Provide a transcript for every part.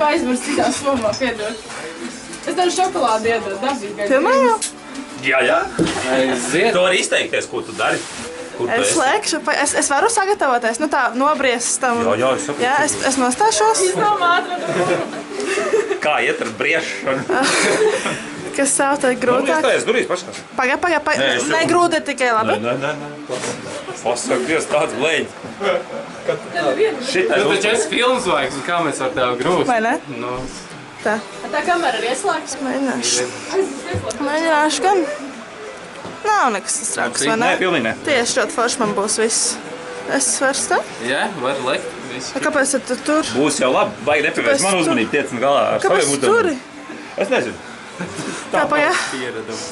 Aizmirst citā somā, piedod. Es tev šokolādi iedodu, dabīgai. Pirmā jau? Jā. Tu vari izteikties, ko tu dari. Es lēkšu, es varu sagatavoties, nu tā, nobriest tam. Jā, es saprotu. Jā, es nostāšos. Kā iet ar briešanu? Kas savu tad grūtāk? Iestājies durīs pašās. Paga. Ne grūti ir tikai labi. Nē. Fasāk, Dievs, tāds blēģis. Tu taču esi filmzvaigs, un kā mēs ar tevi grūst? Vai ne? Nu, Tā. Tā kamera ir ieslēgta. Mēģināšu gan. Nav nekas tas traks, vai ne? Nē, pilnīgi ne. Tieši ļoti forši man būs viss. Es vairs tā? jā, var lekt. Viss. Kāpēc tu tur? Būs jau labi, vajag nepievērst man uzmanību, tiec un galā ar Kāpēc saviem tu turi? Es nezinu. Tā paga. Pieredums.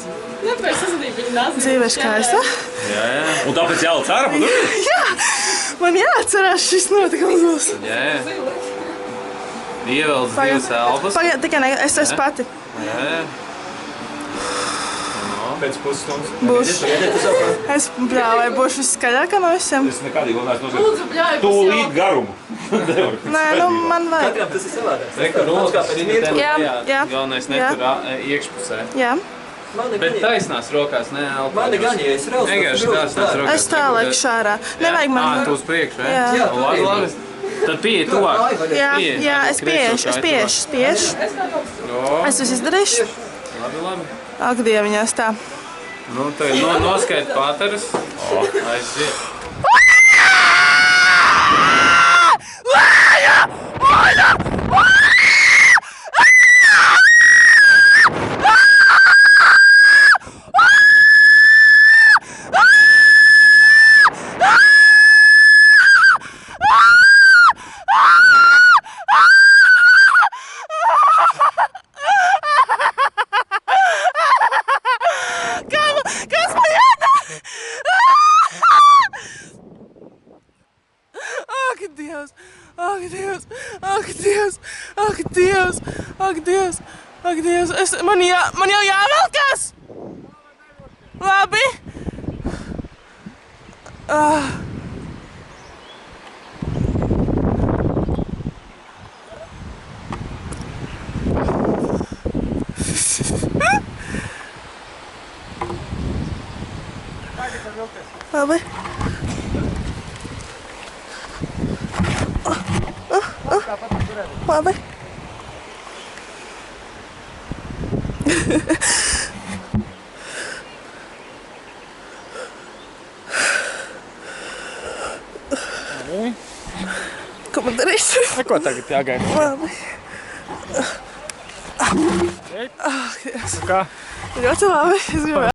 Nepēc uzmanību viņa nāca. Dzīve ir skaista. Jā. Un tāpēc jālic ārā pa durvis? Jā, man jāatcerās šis notikums būs. Jā. Ievelc divas elpas. Paga, tikai ne, es esmu pati. Jā. Pēc pusstundas. Būšu. Es bļāvai būšu skaļākā no visiem. Es nekādīgi vēl neesmu Lūdzu, nozīmējis. bļāj, Tūlīt garumu. Nē, nu man vajag. Katram tas ir savādāk. Reku rokas. Jā. Galvenais Jā. netur iekšpusē. Jā, Bet taisnās rokās, ne elpas. Man ir gan, ja es raustu. Vienkārši taisnās rokās. es tā laikšu ārā. Nevajag man. Tu uz priekšu, Jā. jā? Labi. Tad pieeja tuvāk. Jā, es pieešu. Es visu izdarīšu. Labi. Ak, dieviņās tā. Nu, tad noskait pāteres. Aiziet. Kas man jādara? Ak, Dievs! Ak, Dievs! Ak, Dievs! Ak, Dievs! Ak, Dievs! Ak, Dievs! Man jau jāvelkas! Labi! Labi. Labi. Ko man darīsi? Ko tagad jāgaida? Labi. Kā? Ļoti labi. Es gribēju.